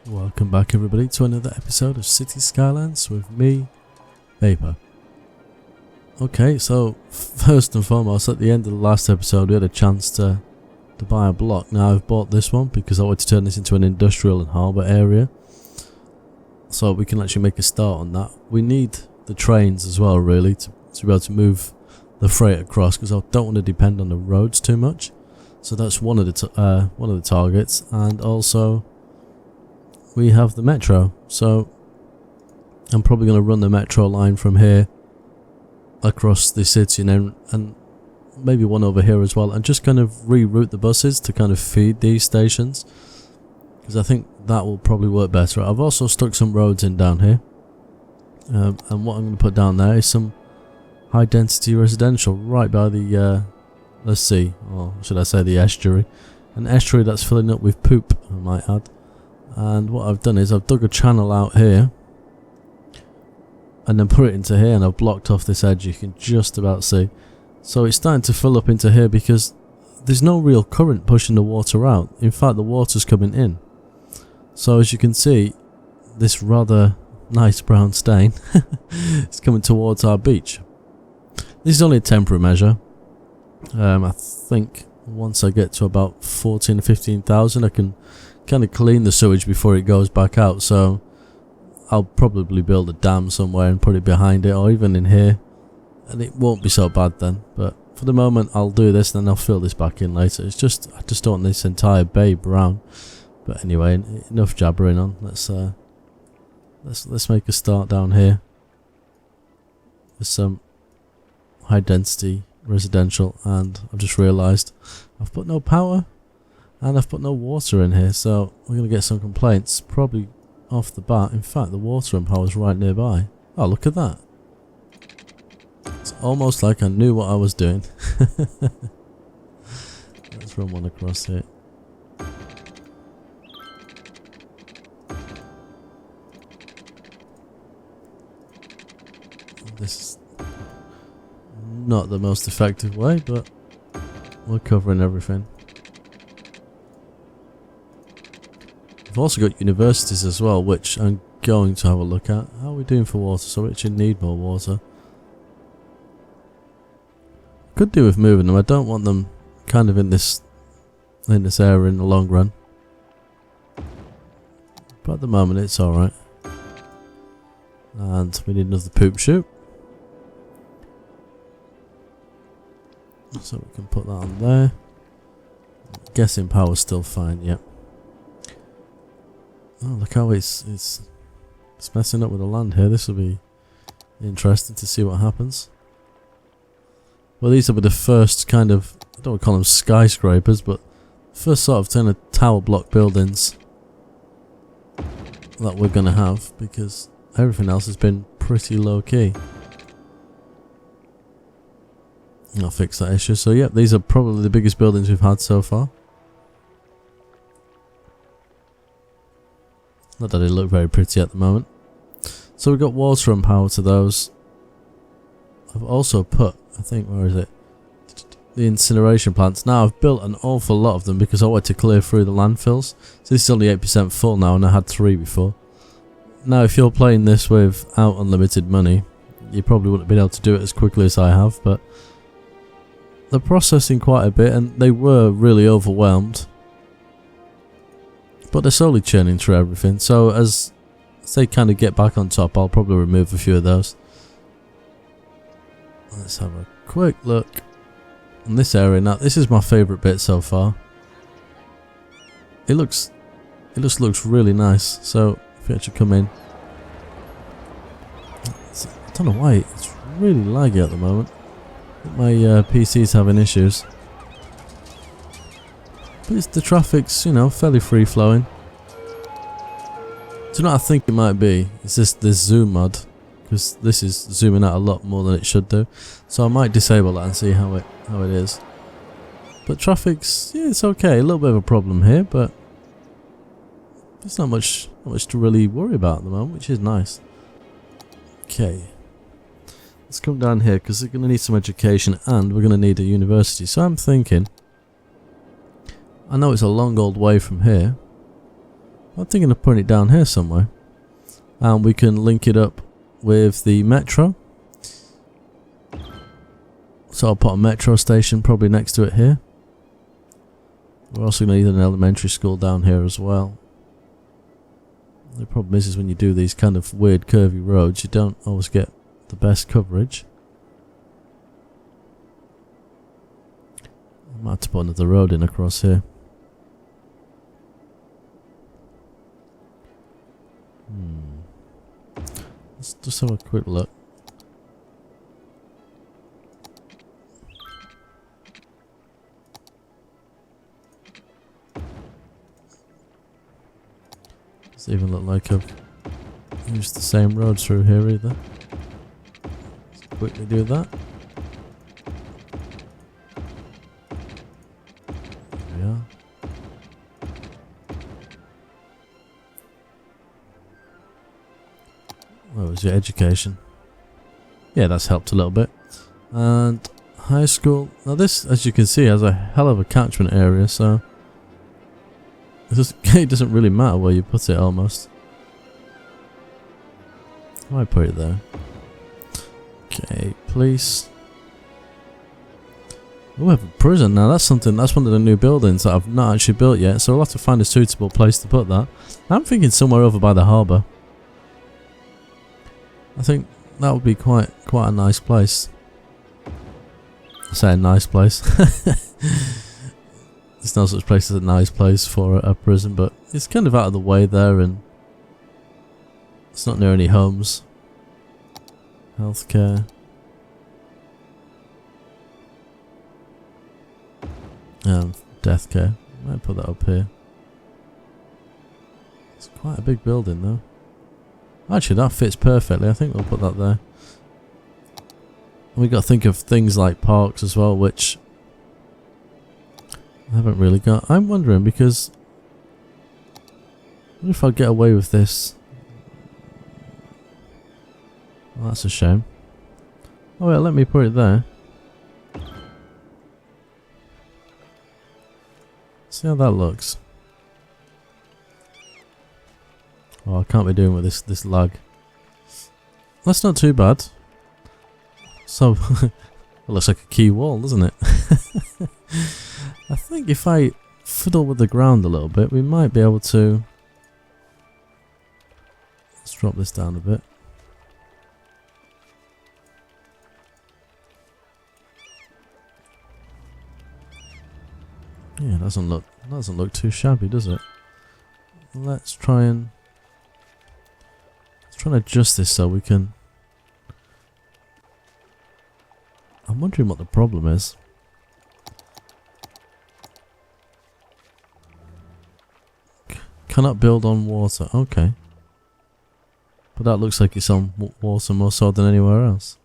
Welcome back everybody to another episode of City Skylines with me, Vapor. Okay, so first and foremost, at the end of the last episode we had a chance to buy a block. Now I've bought this one because I want to turn this into an industrial and harbour area, so we can actually make a start on that. We need the trains as well really to be able to move the freight across, because I don't want to depend on the roads too much. So that's one of the targets, and also we have the metro. So I'm probably going to run the metro line from here across the city, and maybe one over here as well, and just kind of reroute the buses to kind of feed these stations, because I think that will probably work better. I've also stuck some roads in down here, and what I'm going to put down there is some high density residential right by the let's see, or should I say the estuary, an estuary that's filling up with poop, I might add. And what I've done is I've dug a channel out here and then put it into here, and I've blocked off this edge, you can just about see. So it's starting to fill up into here because there's no real current pushing the water out. In fact, the water's coming in. So as you can see, this rather nice brown stain is coming towards our beach. This is only a temporary measure. I think once I get to about 14 or 15,000 I can kind of clean the sewage before it goes back out, so I'll probably build a dam somewhere and put it behind it, or even in here, and it won't be so bad then. But for the moment I'll do this, then I'll fill this back in later. It's just, I just don't want this entire bay brown. But anyway, enough jabbering on. Let's make a start down here with some high density residential. And I've just realised I've put no power and I've put no water in here, so we're going to get some complaints probably off the bat. In fact, the water and power is right nearby. Oh, look at that. It's almost like I knew what I was doing. Let's run one across here. This is not the most effective way, but we're covering everything. We've also got universities as well, which I'm going to have a look at. How are we doing for water? So we actually need more water. Could do with moving them. I don't want them kind of in this area in the long run, but at the moment it's alright. And we need another poop chute, so we can put that on there. I'm guessing power's still fine. Yep. Oh, look how it's messing up with the land here. This will be interesting to see what happens. Well, these will be the first kind of, I don't want to call them skyscrapers, but first sort of kind of tower block buildings that we're going to have, because everything else has been pretty low key. I'll fix that issue. So yep, these are probably the biggest buildings we've had so far. Not that they look very pretty at the moment. So we've got water and power to those. I've also put, I think, where is it? The incineration plants. Now I've built an awful lot of them because I wanted to clear through the landfills. So this is only 8% full now, and I had 3 before. Now if you're playing this without unlimited money, you probably wouldn't have been able to do it as quickly as I have, but they're processing quite a bit, and they were really overwhelmed. But they're slowly churning through everything, so as they kind of get back on top, I'll probably remove a few of those. Let's have a quick look in this area. Now this is my favourite bit so far. It just looks really nice. So if you actually come in, I don't know why it's really laggy at the moment. My PC's having issues. But the traffic's, you know, fairly free flowing. Do you know what I think it might be? It's this zoom mod, because this is zooming out a lot more than it should do. So I might disable that and see how it is. But traffic's, yeah, it's okay. A little bit of a problem here, but there's not much to really worry about at the moment, which is nice. Okay. Let's come down here, because we're going to need some education and we're going to need a university. So I'm thinking, I know it's a long old way from here, I'm thinking of putting it down here somewhere. And we can link it up with the metro. So I'll put a metro station probably next to it here. We're also going to need an elementary school down here as well. The problem is when you do these kind of weird curvy roads, you don't always get the best coverage. I might have to put another road in across here. Let's just have a quick look. Doesn't even look like I've used the same road through here either. Let's quickly do that. There we are. What was your education? Yeah, that's helped a little bit. And high school. Now this, as you can see, has a hell of a catchment area, so it doesn't really matter where you put it almost. I might put it there. Okay, police. Oh, we have a prison now. That's something. That's one of the new buildings that I've not actually built yet, so we'll have to find a suitable place to put that. I'm thinking somewhere over by the harbour. I think that would be quite a nice place. I say a nice place. There's no such place as a nice place for a prison, but it's kind of out of the way there, and it's not near any homes. Healthcare. Death care. Might put that up here. It's quite a big building though. Actually, that fits perfectly. I think we'll put that there. And we got to think of things like parks as well, which I haven't really got. I'm wondering because what if I get away with this? Well, that's a shame. Oh wait, let me put it there. See how that looks. Oh, I can't be doing with this lag. That's not too bad. So, it looks like a key wall, doesn't it? I think if I fiddle with the ground a little bit, we might be able to... Let's drop this down a bit. Yeah, doesn't look too shabby, does it? Let's try and adjust this so we can. I'm wondering what the problem is. Cannot build on water. Okay, but that looks like it's on water more so than anywhere else.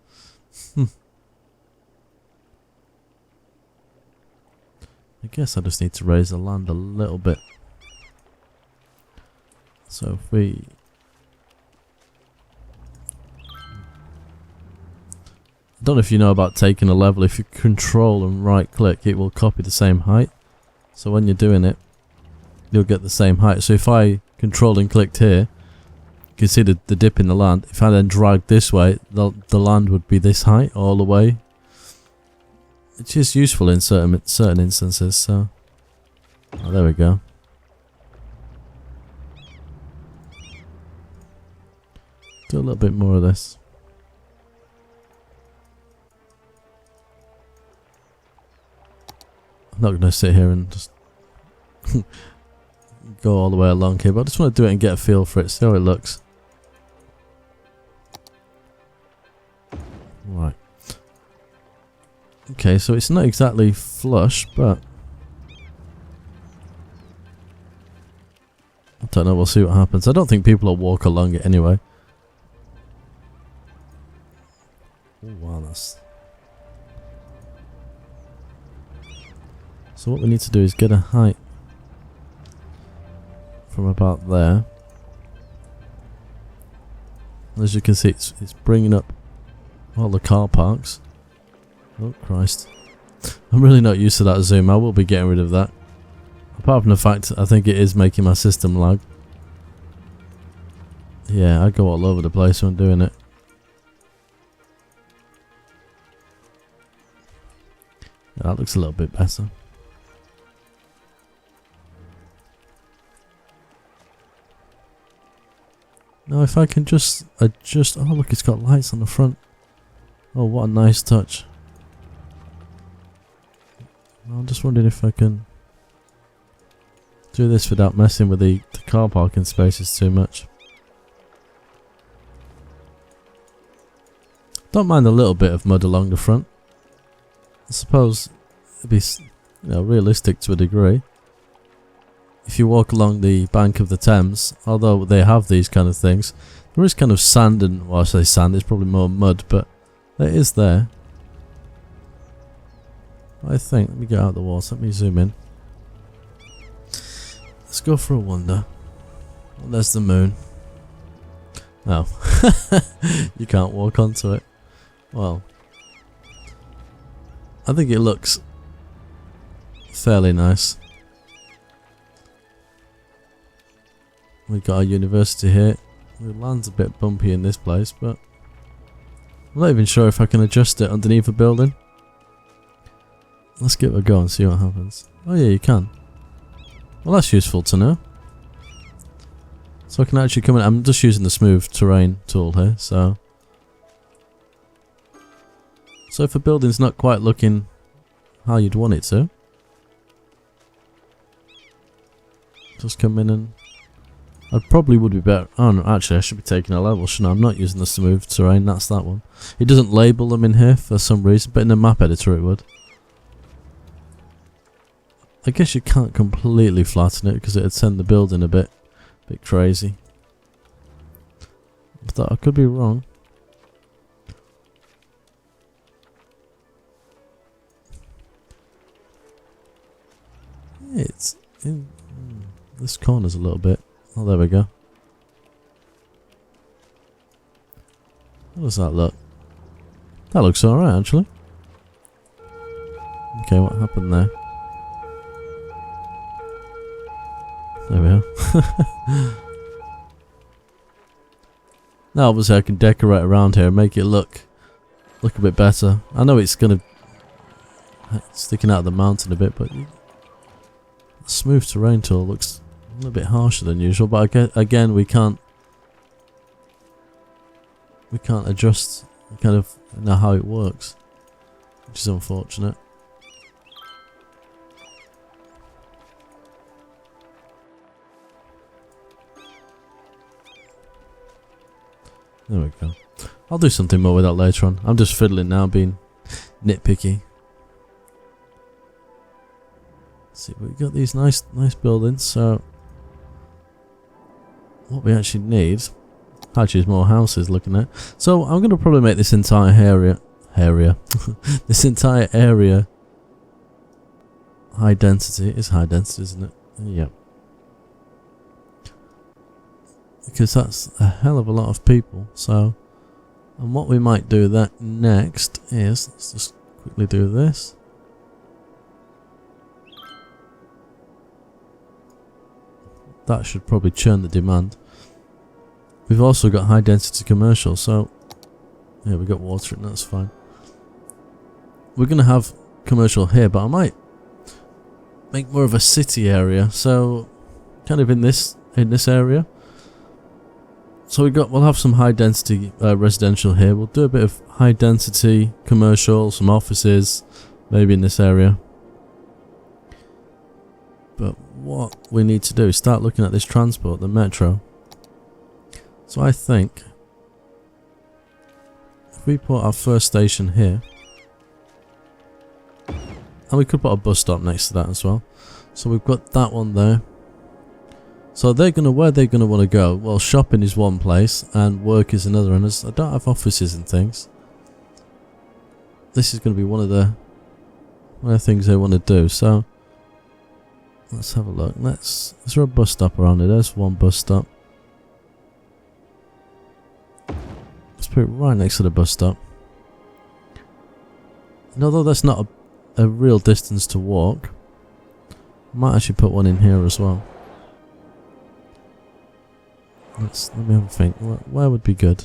I guess I just need to raise the land a little bit. So if we... I don't know if you know about taking a level. If you control and right click, it will copy the same height. So when you're doing it, you'll get the same height. So if I controlled and clicked here, you can see the dip in the land. If I then drag this way, the land would be this height all the way. It's just useful in certain instances, so... Oh, there we go. Do a little bit more of this. I'm not going to sit here and just go all the way along here, but I just want to do it and get a feel for it, see how it looks. Right. Okay, so it's not exactly flush, but I don't know, we'll see what happens. I don't think people will walk along it anyway. Oh wow, that's... So what we need to do is get a height from about there. As you can see, it's bringing up all the car parks. Oh Christ. I'm really not used to that zoom. I will be getting rid of that. Apart from the fact I think it is making my system lag. Yeah, I go all over the place when doing it. That looks a little bit better. Now if I can just adjust... Oh look, it's got lights on the front. Oh, what a nice touch. I'm just wondering if I can do this without messing with the car parking spaces too much. Don't mind a little bit of mud along the front. I suppose it'd be, realistic to a degree. If you walk along the bank of the Thames, although they have these kind of things, there is kind of sand and, well I say sand, it's probably more mud, but it is there. I think, let me get out of the walls, let me zoom in. Let's go for a wander. Well, there's the moon. Oh, you can't walk onto it. Well, I think it looks fairly nice. We've got our university here. The land's a bit bumpy in this place, but I'm not even sure if I can adjust it underneath a building. Let's give it a go and see what happens. Oh yeah, you can. Well, that's useful to know. So I can actually come in. I'm just using the smooth terrain tool here, so if a building's not quite looking how you'd want it to, just come in and I probably would be better. Oh no, actually I should be taking a level, shouldn't I? I'm not using the smooth terrain, that's that one. It doesn't label them in here for some reason, but in the map editor it would. I guess you can't completely flatten it because it'd send the building a bit crazy. But I could be wrong. It's in this corner's a little bit. Oh, there we go. How does that look? That looks alright, actually. Okay, what happened there? There we are. Now, obviously, I can decorate around here and make it look a bit better. I know it's gonna sticking out of the mountain a bit, but the smooth terrain tool looks a little bit harsher than usual. But again, we can't adjust kind of know how it works, which is unfortunate. There we go. I'll do something more with that later on. I'm just fiddling now, being nitpicky. Let's see, we've got these nice buildings, so what we actually need actually is more houses looking at. So I'm going to probably make this entire area this entire area high density. It's high density, isn't it? Yep. Because that's a hell of a lot of people. So, and what we might do that next is, let's just quickly do this. That should probably churn the demand. We've also got high density commercial, so yeah, we got water and that's fine. We're gonna have commercial here, but I might make more of a city area, so kind of in this area. So we'll have some high density residential here. We'll do a bit of high density commercial, some offices, maybe in this area. But what we need to do is start looking at this transport, the metro. So I think if we put our first station here, and we could put a bus stop next to that as well. So we've got that one there. So where they're gonna want to go? Well, shopping is one place and work is another, and I don't have offices and things. This is gonna be one of the things they want to do. So let's have a look. Is there a bus stop around here? There's one bus stop. Let's put it right next to the bus stop. And although that's not a real distance to walk, I might actually put one in here as well. Let me have a think. Where would be good?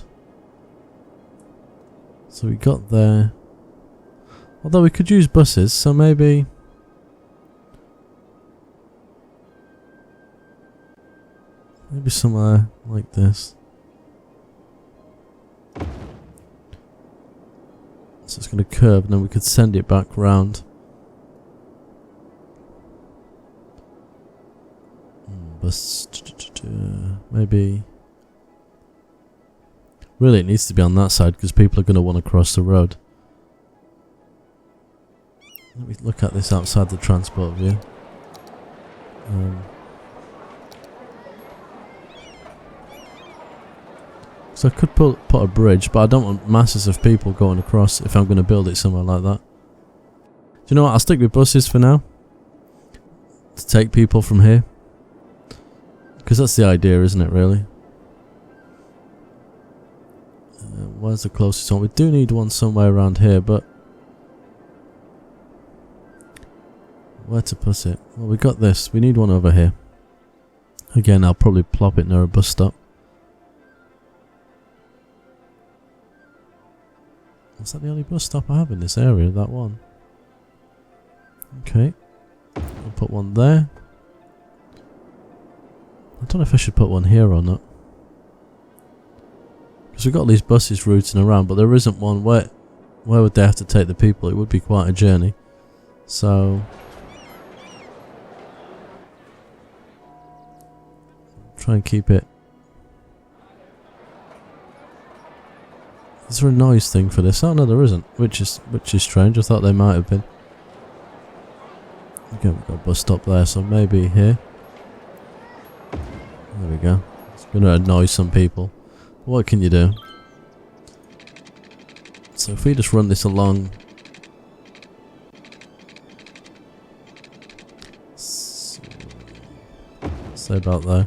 So we got there. Although we could use buses, so maybe somewhere like this. So it's going to curve, and then we could send it back round. Bus, maybe. Really, it needs to be on that side because people are going to want to cross the road. Let me look at this outside the transport view. So I could put a bridge, but I don't want masses of people going across if I'm going to build it somewhere like that. Do you know what? I'll stick with buses for now. To take people from here. Because that's the idea, isn't it, really? Where's the closest one? We do need one somewhere around here, but where to put it? Well, we got this. We need one over here. Again, I'll probably plop it near a bus stop. Is that the only bus stop I have in this area? That one. Okay. I'll put one there. I don't know if I should put one here or not. Because we've got these buses routing around, but there isn't one. Where would they have to take the people? It would be quite a journey. So try and keep it. Is there a noise thing for this? Oh no, there isn't, which is strange. I thought there might have been. Okay, we've got a bus stop there, so maybe here. There we go. It's going to annoy some people. What can you do? So if we just run this along. Say about there.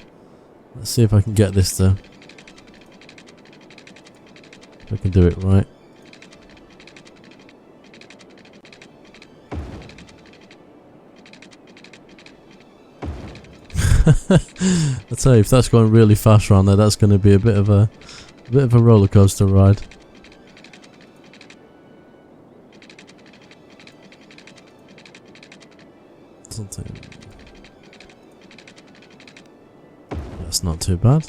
Let's see if I can get this to. If I can do it right. I tell you, if that's going really fast around there, that's going to be a bit of a roller coaster ride. Something. That's not too bad.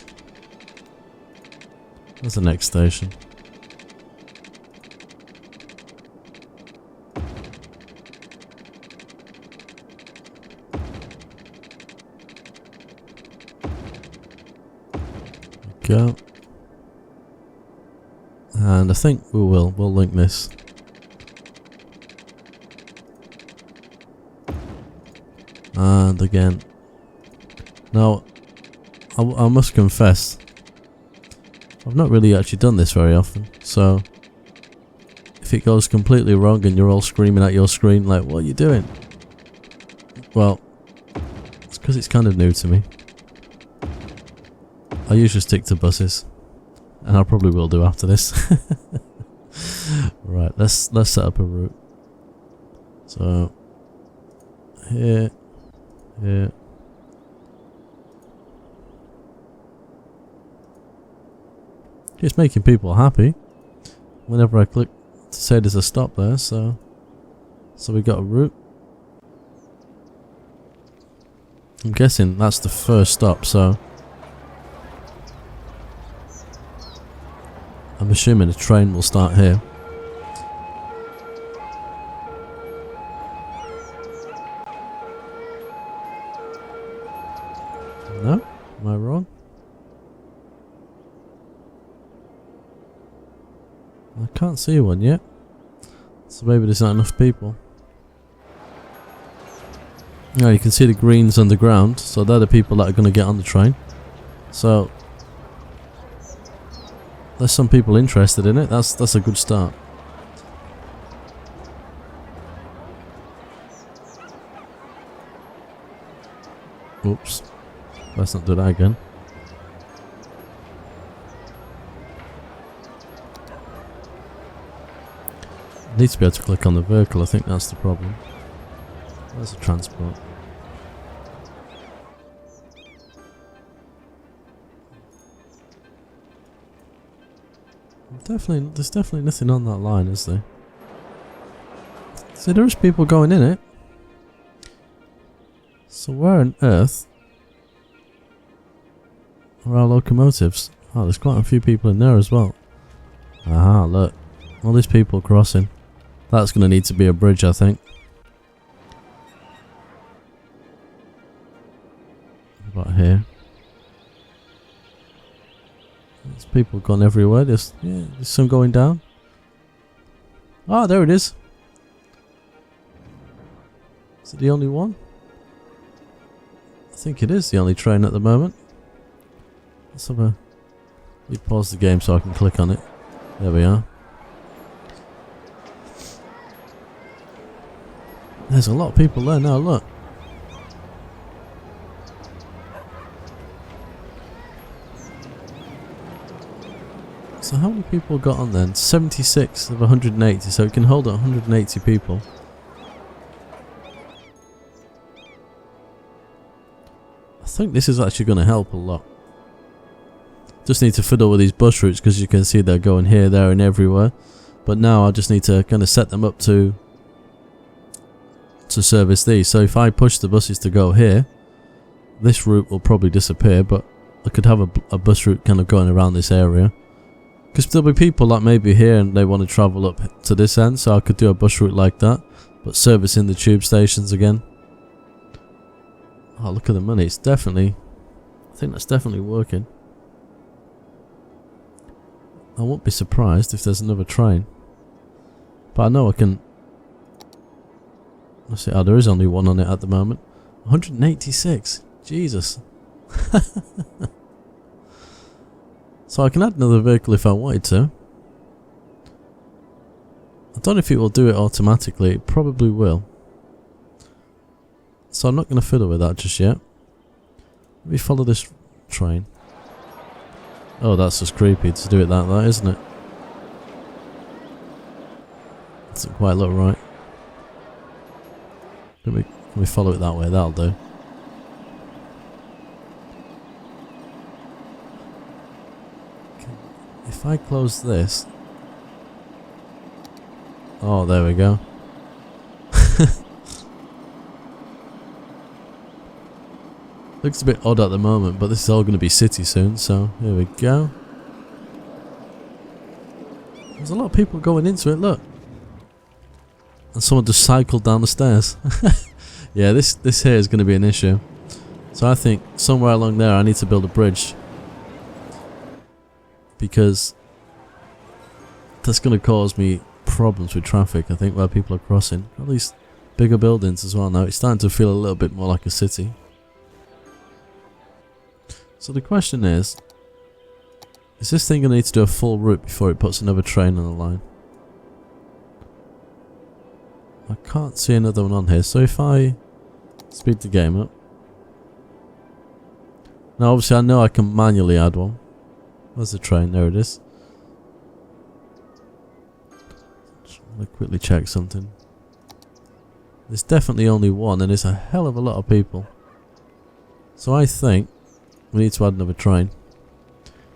That's the next station. Go. And I think we'll link this. And again. Now, I must confess, I've not really actually done this very often, so if it goes completely wrong and you're all screaming at your screen like, what are you doing? Well, it's because it's kind of new to me. I usually stick to buses, and I probably will do after this. Right, let's set up a route. So here. Just making people happy. Whenever I click to say there's a stop there, so we got a route. I'm guessing that's the first stop, so I'm assuming a train will start here. No? Am I wrong? I can't see one yet. So maybe there's not enough people. Now you can see the greens underground, so they're the people that are going to get on the train. So there's some people interested in it. That's a good start. Oops. Let's not do that again. I need to be able to click on the vehicle. I think that's the problem. Where's the transport? There's definitely nothing on that line, is there? See, there is people going in it. So where on earth are our locomotives? Oh, there's quite a few people in there as well. Aha, look. All these people crossing. That's going to need to be a bridge, I think. About here. There's people gone everywhere. There's some going down. Ah, there it is. Is it the only one? I think it is the only train at the moment. Let's have a... Let me pause the game so I can click on it. There we are. There's a lot of people there now, look. So how many people got on then? 76 of 180, so it can hold 180 people. I think this is actually going to help a lot. Just need to fiddle with these bus routes because you can see they're going here, there and everywhere. But now I just need to kind of set them up to service these. So if I push the buses to go here, this route will probably disappear, but I could have a bus route kind of going around this area. Because there'll be people that may be here and they want to travel up to this end, so I could do a bus route like that, but servicing the tube stations again. Oh, look at the money. It's definitely... I think that's definitely working. I won't be surprised if there's another train. But I know I can... Let's see. Oh, there is only one on it at the moment. 186. Jesus. So I can add another vehicle if I wanted to. I don't know if it will do it automatically. It probably will. So I'm not going to fiddle with that just yet. Let me follow this train. Oh, that's just creepy to do it like that, isn't it? Doesn't quite look right. Can we follow it that way? That'll do. If I close this... Oh, there we go. Looks a bit odd at the moment, but this is all going to be city soon, so here we go. There's a lot of people going into it, look. And someone just cycled down the stairs. Yeah, this here is going to be an issue. So I think somewhere along there I need to build a bridge. Because that's going to cause me problems with traffic, I think, where people are crossing. All these bigger buildings as well now. It's starting to feel a little bit more like a city. So the question is this thing going to need to do a full route before it puts another train on the line? I can't see another one on here, so if I speed the game up. Now obviously I know I can manually add one. Where's the train? There it is. Just want to quickly check something. There's definitely only one and there's a hell of a lot of people. So I think we need to add another train.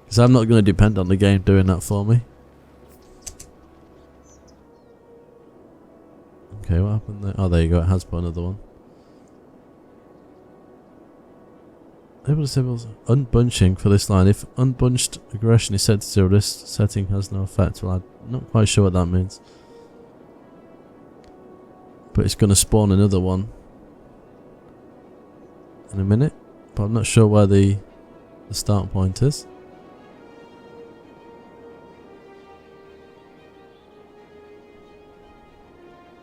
Because I'm not going to depend on the game doing that for me. Okay, what happened there? Oh, there you go. It has put another one. Able to disable unbunching for this line. If unbunched aggression is set to 0, this setting has no effect. Well, I'm not quite sure what that means. But it's going to spawn another one in a minute. But I'm not sure where the start point is.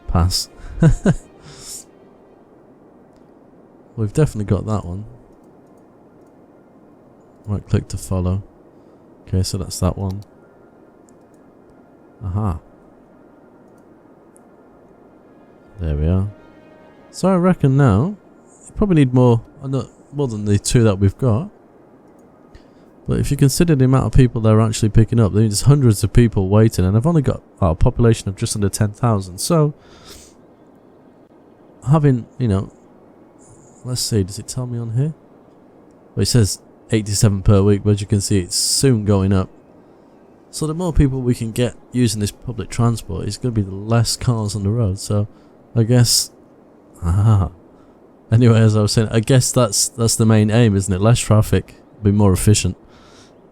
Pass. We've definitely got that one. Right click to follow. Okay, so that's that one. Aha. There we are. So I reckon now you probably need more than the two that we've got. But if you consider the amount of people they're actually picking up, there's hundreds of people waiting, and I've only got a population of just under 10,000. So having, you know, let's see, does it tell me on here? Well, it says 87 per week, but as you can see, it's soon going up. So the more people we can get using this public transport, it's going to be the less cars on the road. So I guess, anyway, as I was saying, I guess that's the main aim, isn't it? Less traffic, be more efficient.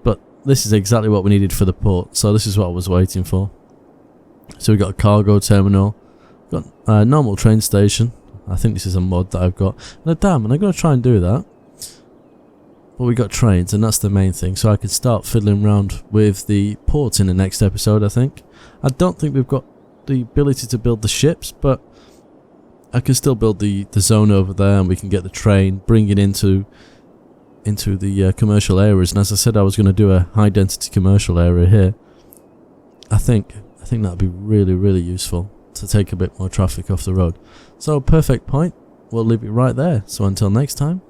But this is exactly what we needed for the port, so this is what I was waiting for. So we got a cargo terminal, got a normal train station. I think this is a mod that I've got, and a dam, and I'm going to try and do that. But we got trains, and that's the main thing, so I can start fiddling around with the port in the next episode, I think. I don't think we've got the ability to build the ships, but I can still build the zone over there, and we can get the train, bring it into the commercial areas. And as I said, I was going to do a high density commercial area here. I think that'd be really, really useful to take a bit more traffic off the road. So perfect point. We'll leave it right there. So until next time,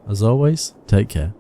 as always, take care.